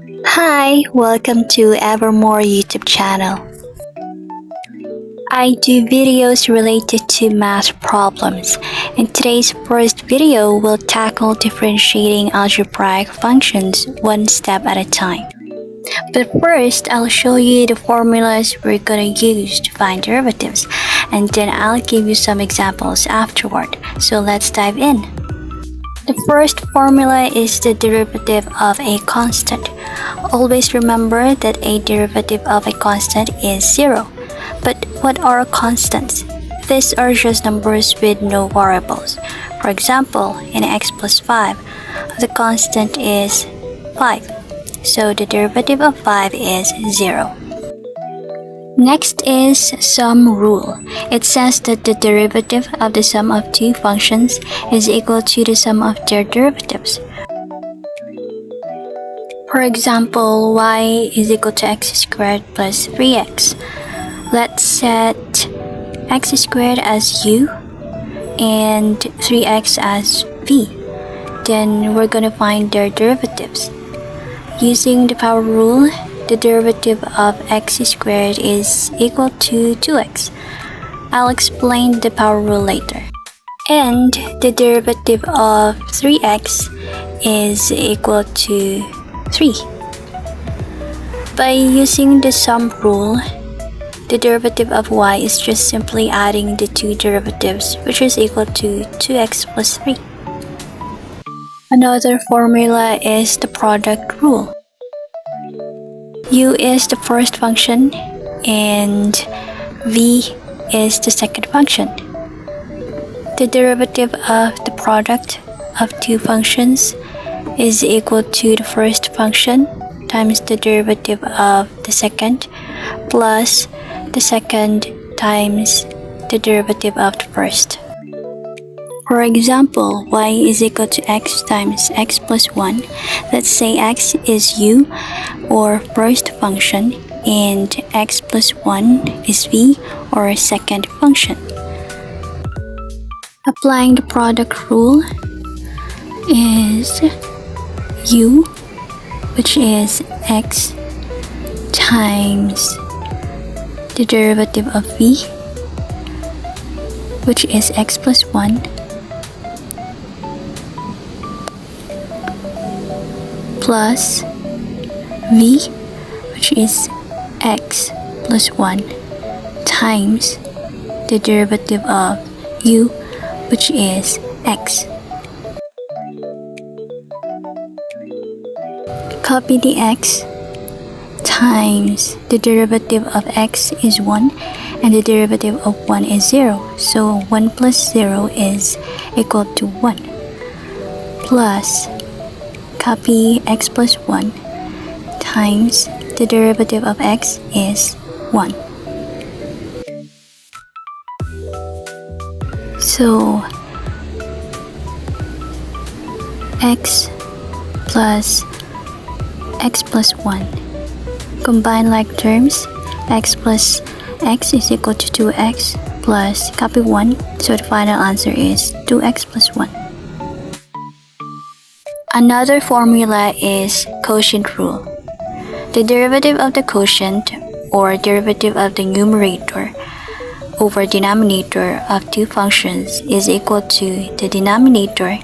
Hi, welcome to Evermore YouTube channel. I do videos related to math problems. In today's first video, we'll tackle differentiating algebraic functions one step at a time. But first, I'll show you the formulas we're gonna use to find derivatives, and then I'll give you some examples afterward. So let's dive in. The first formula is the derivative of a constant. Always remember that a derivative of a constant is 0. But what are constants? These are just numbers with no variables. For example, in x plus 5, the constant is 5. So the derivative of 5 is 0. Next is sum rule. It says that the derivative of the sum of two functions is equal to the sum of their derivatives. For example, y is equal to x squared plus 3x. Let's set x squared as u and 3x as v. Then we're gonna find their derivatives. Using the power rule, the derivative of x squared is equal to 2x. I'll explain the power rule later. And the derivative of 3x is equal to 3. By using the sum rule, the derivative of y is just simply adding the two derivatives, which is equal to 2x plus 3. Another formula is the product rule. U is the first function and v is the second function. The derivative of the product of two functions is equal to the first function times the derivative of the second plus the second times the derivative of the first. For example, y is equal to x times x plus 1. Let's say x is u, or first function, and x plus 1 is v, or second function. Applying the product rule is u, which is x times the derivative of v, which is x plus 1, plus v, which is x plus 1, times the derivative of u, which is x. Copy the x times the derivative of x is 1 and the derivative of 1 is 0. So 1 plus 0 is equal to 1. Plus copy x plus 1 times the derivative of x is 1. So x plus 1. Combine like terms, x plus x is equal to 2x plus copy 1, so the final answer is 2x plus 1. Another formula is quotient rule. The derivative of the quotient, or derivative of the numerator over denominator of two functions, is equal to the denominator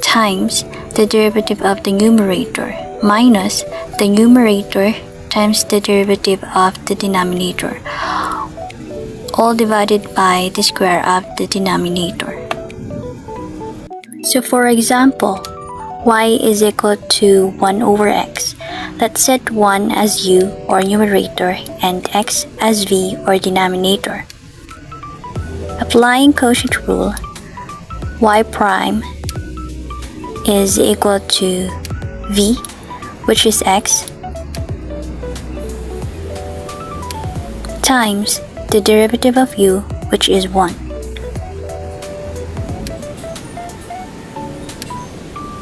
times the derivative of the numerator minus the numerator times the derivative of the denominator, all divided by the square of the denominator. So for example, y is equal to 1 over x. Let's set 1 as u, or numerator, and x as v, or denominator. Applying quotient rule, y prime is equal to v, which is x, times the derivative of u, which is 1,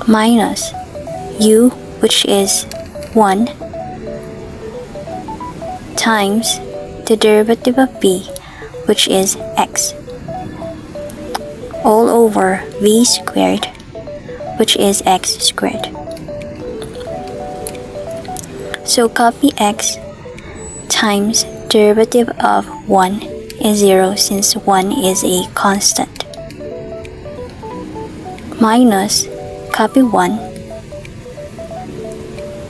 minus u, which is 1, times the derivative of v, which is x, all over v squared, which is x squared. So copy x times derivative of 1 is 0 since 1 is a constant, minus copy 1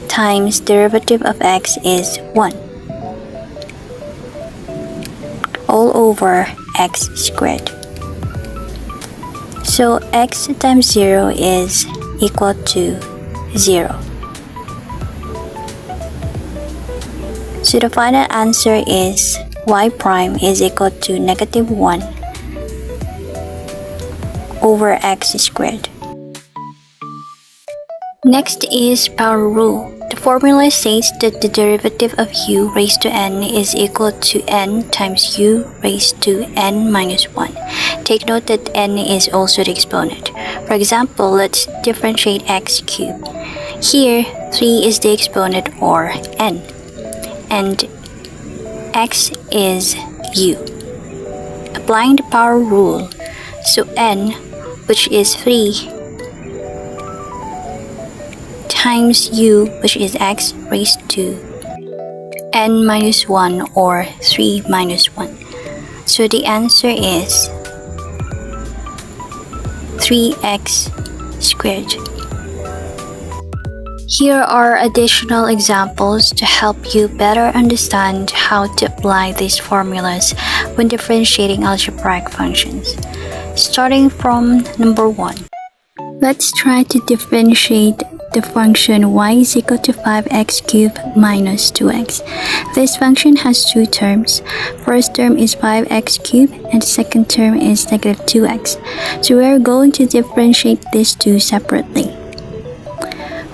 times derivative of x is 1 all over x squared. So x times 0 is equal to 0. So the final answer is y prime is equal to negative 1 over x squared. Next is power rule. The formula states that the derivative of u raised to n is equal to n times u raised to n minus 1. Take note that n is also the exponent. For example, let's differentiate x cubed. Here, 3 is the exponent, or n, and x is u. Applying the power rule, so n, which is 3, times u, which is x raised to n minus 1, or 3 minus 1. So the answer is 3x squared. Here are additional examples to help you better understand how to apply these formulas when differentiating algebraic functions. Starting from number 1. Let's try to differentiate the function y is equal to 5x cubed minus 2x. This function has two terms. First term is 5x cubed and the second term is negative 2x. So we are going to differentiate these two separately.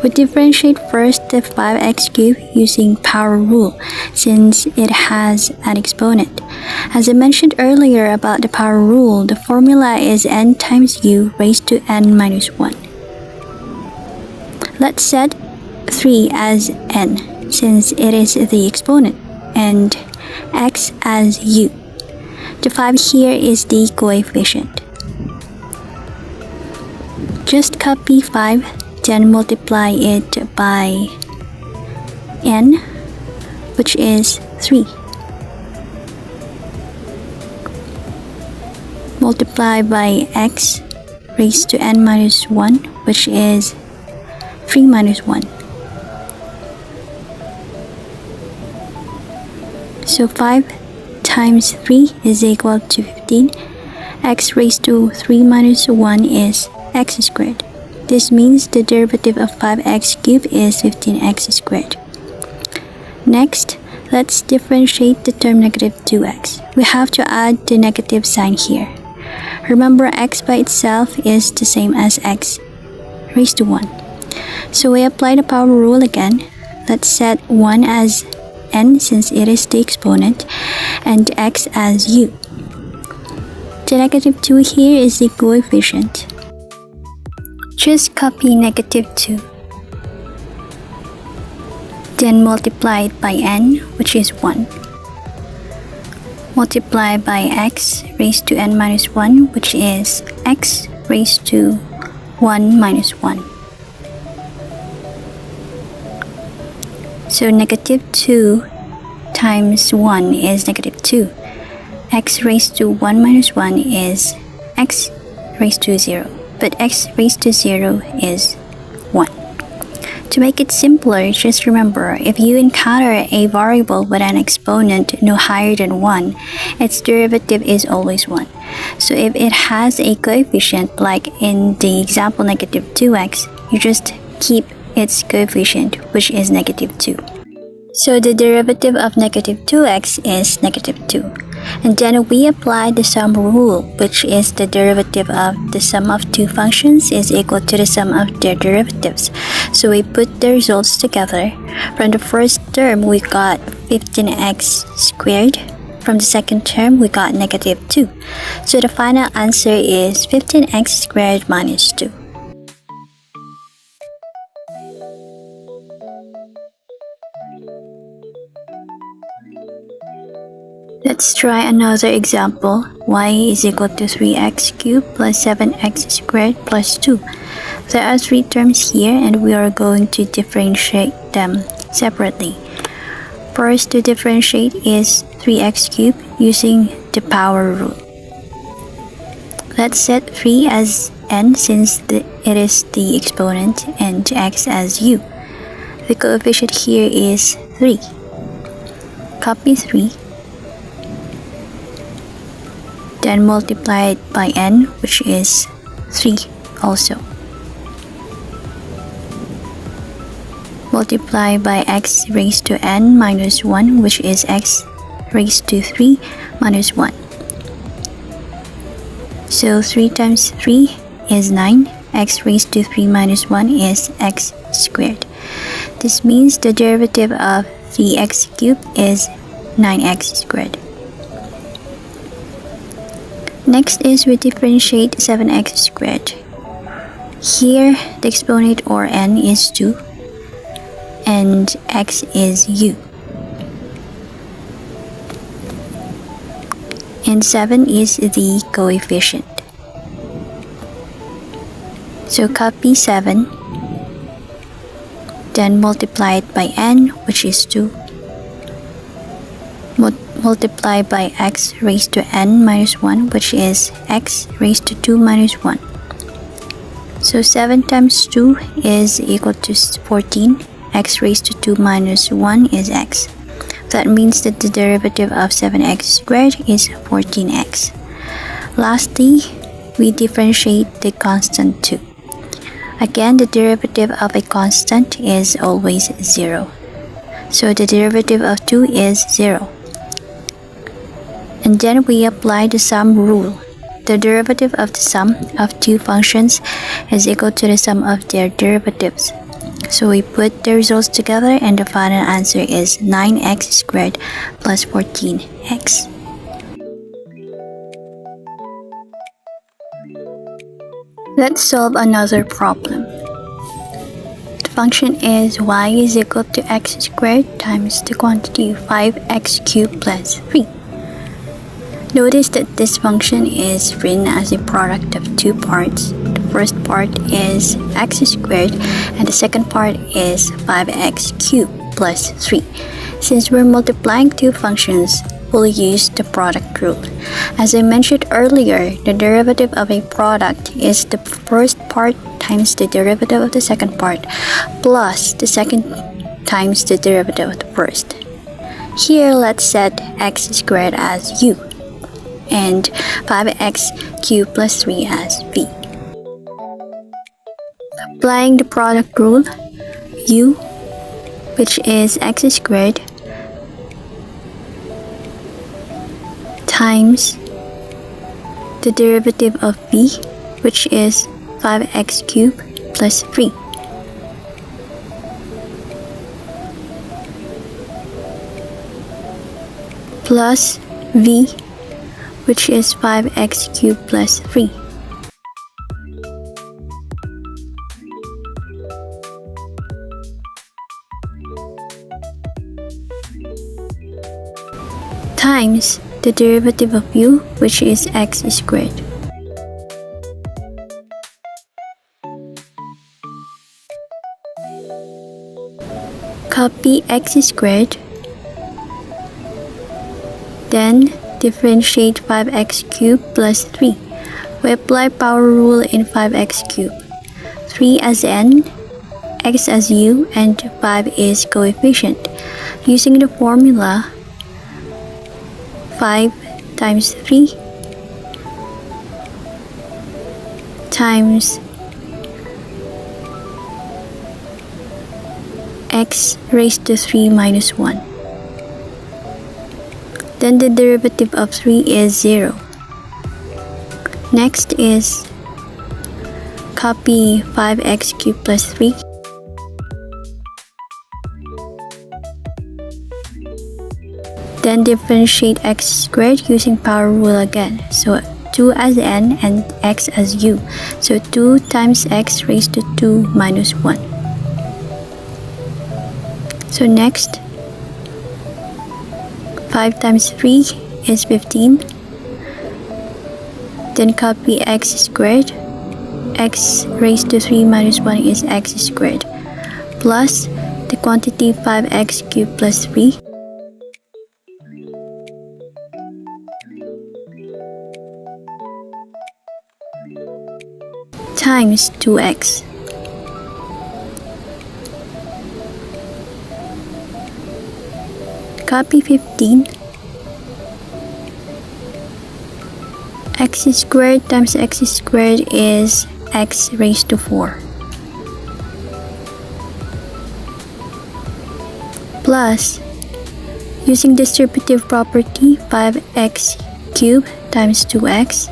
We differentiate first the 5x cubed using power rule since it has an exponent. As I mentioned earlier about the power rule, the formula is n times u raised to n minus 1. Let's set 3 as n since it is the exponent and x as u. The 5 here is the coefficient. Just copy 5, then multiply it by n, which is 3. Multiply by x raised to n minus 1, which is 3 minus 1. So 5 times 3 is equal to 15. X raised to 3 minus 1 is x squared. This means the derivative of 5x cubed is 15x squared. Next, let's differentiate the term negative 2x. We have to add the negative sign here. Remember, x by itself is the same as x raised to 1. So we apply the power rule again. Let's set 1 as n since it is the exponent and x as u. The negative 2 here is the coefficient. Just copy negative 2. Then multiply it by n, which is 1. Multiply by x raised to n minus 1, which is x raised to 1 minus 1. So negative 2 times 1 is negative 2. X raised to 1 minus 1 is x raised to 0. But x raised to 0 is 1. To make it simpler, just remember, if you encounter a variable with an exponent no higher than 1, its derivative is always 1. So if it has a coefficient, like in the example negative 2x, you just keep its coefficient, which is negative 2. So the derivative of negative 2x is negative 2. And then we apply the sum rule, which is the derivative of the sum of two functions is equal to the sum of their derivatives. So we put the results together. From the first term, we got 15x squared. From the second term, we got negative 2. So the final answer is 15x squared minus 2. Let's try another example. Y is equal to 3x cubed plus 7x squared plus 2. There are three terms here and we are going to differentiate them separately. First to differentiate is 3x cubed using the power rule. Let's set 3 as n since it is the exponent and x as u. The coefficient here is 3. Copy 3. Then multiply it by n, which is 3 also. Multiply by x raised to n minus 1, which is x raised to 3 minus 1. So 3 times 3 is 9. X raised to 3 minus 1 is x squared. This means the derivative of 3x cubed is 9x squared. Next is we differentiate 7x squared. Here the exponent or n is 2 and x is u. And 7 is the coefficient. So copy 7, then multiply it by n, which is 2. Multiply by x raised to n minus 1, which is x raised to 2 minus 1. So 7 times 2 is equal to 14. X raised to 2 minus 1 is x. That means that the derivative of 7x squared is 14x. Lastly, we differentiate the constant 2. Again, the derivative of a constant is always 0. So the derivative of 2 is 0. And then we apply the sum rule. The derivative of the sum of two functions is equal to the sum of their derivatives. So we put the results together and the final answer is 9x squared plus 14x. Let's solve another problem. The function is y is equal to x squared times the quantity 5x cubed plus 3. Notice that this function is written as a product of two parts. The first part is x squared and the second part is 5x cubed plus 3. Since we're multiplying two functions, we'll use the product rule. As I mentioned earlier, the derivative of a product is the first part times the derivative of the second part plus the second times the derivative of the first. Here, let's set x squared as u and 5x cubed plus 3 as v. Applying the product rule, u, which is x squared, times the derivative of v, which is 5x cubed plus 3. Plus v, which is 5x cubed plus 3. Times the derivative of u, which is x squared. Copy x squared, then differentiate 5x cubed plus 3. We apply power rule in 5x cubed. 3 as n, x as u, and 5 is coefficient. Using the formula, 5 times 3 times x raised to 3 minus 1. Then the derivative of 3 is 0. Next is copy 5x cubed plus 3. Then differentiate x squared using power rule again. So 2 as n and x as u. So 2 times x raised to 2 minus 1. So next, 5 times 3 is 15. Then copy x squared. X raised to 3 minus 1 is x squared. Plus the quantity 5x cubed plus 3 times 2x. Copy 15. X squared times x squared is x raised to 4. Plus, using distributive property, 5x cubed times 2x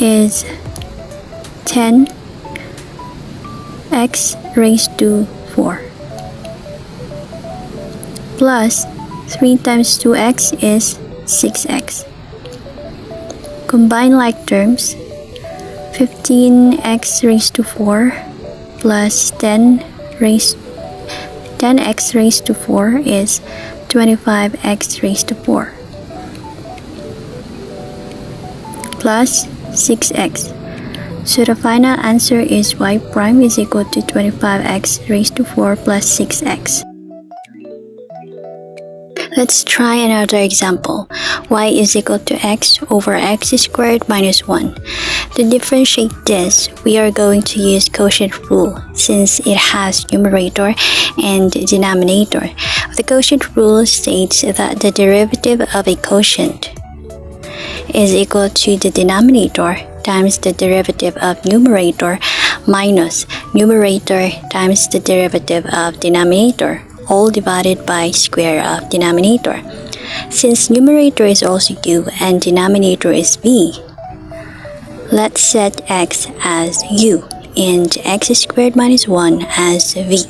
is 10x raised to 4. Plus 3 times 2x is 6x. Combine like terms. 15x raised to 4 plus 10x raised to 4 is 25x raised to 4 plus 6x. So the final answer is y prime is equal to 25x raised to 4 plus 6x. Let's try another example. Y is equal to x over x squared minus 1. To differentiate this, we are going to use quotient rule since it has numerator and denominator. The quotient rule states that the derivative of a quotient is equal to the denominator times the derivative of numerator minus numerator times the derivative of denominator, all divided by square of denominator. Since numerator is also u and denominator is v, let's set x as u and x squared minus 1 as v.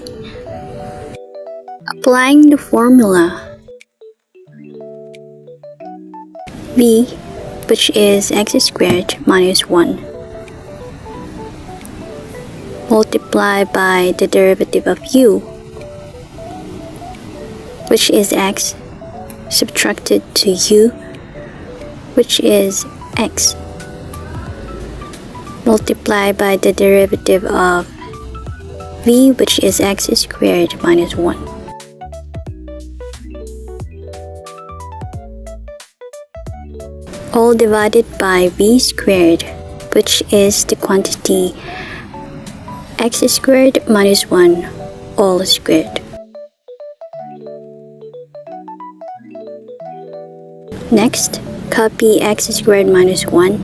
Applying the formula, v, which is x squared minus 1, multiplied by the derivative of u, which is x, subtracted to u, which is x, multiplied by the derivative of v, which is x squared minus 1. All divided by v squared, which is the quantity x squared minus 1 all squared. Next, copy x squared minus 1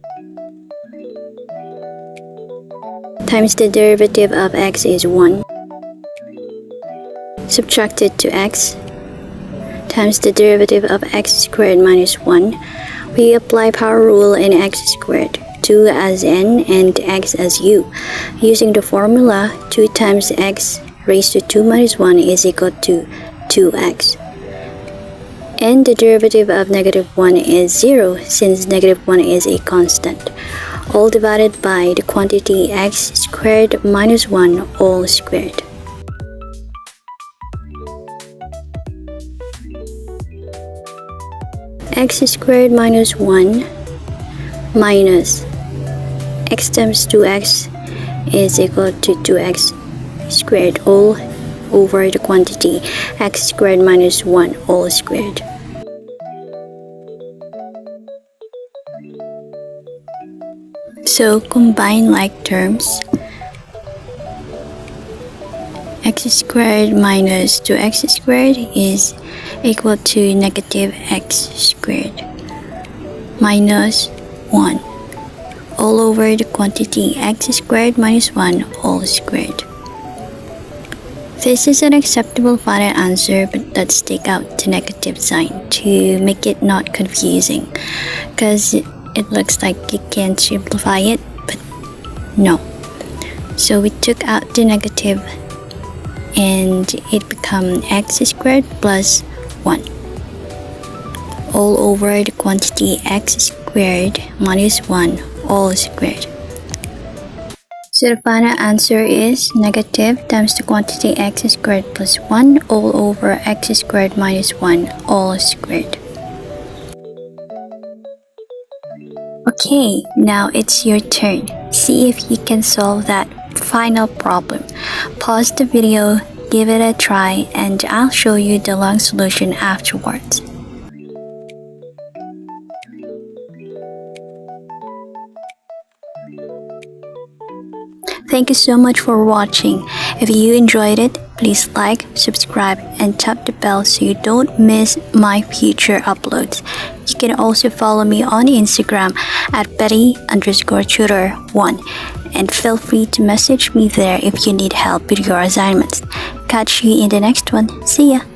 times the derivative of x is 1, subtracted to x times the derivative of x squared minus 1. We apply power rule in x squared, 2 as n and x as u. Using the formula, 2 times x raised to 2 minus 1 is equal to 2x. And the derivative of negative 1 is 0 since negative 1 is a constant. All divided by the quantity x squared minus 1 all squared. X squared minus 1 minus x times 2x is equal to 2x squared all over the quantity x squared minus 1 all squared. So combine like terms. X squared minus 2x squared is equal to negative x squared minus 1 all over the quantity x squared minus 1 all squared. This is an acceptable final answer, but let's take out the negative sign to make it not confusing, because it looks like you can simplify it, but no. So we took out the negative and it become x squared plus 1 all over the quantity x squared minus 1 all squared. So the final answer is negative times the quantity x squared plus 1 all over x squared minus 1 all squared. Okay, now it's your turn. See if you can solve that final problem. Pause the video, give it a try and I'll show you the long solution afterwards. Thank you so much for watching. If you enjoyed it, please like, subscribe, and tap the bell so you don't miss my future uploads. You can also follow me on Instagram at Betty_tutor1 and feel free to message me there if you need help with your assignments. Catch you in the next one. See ya!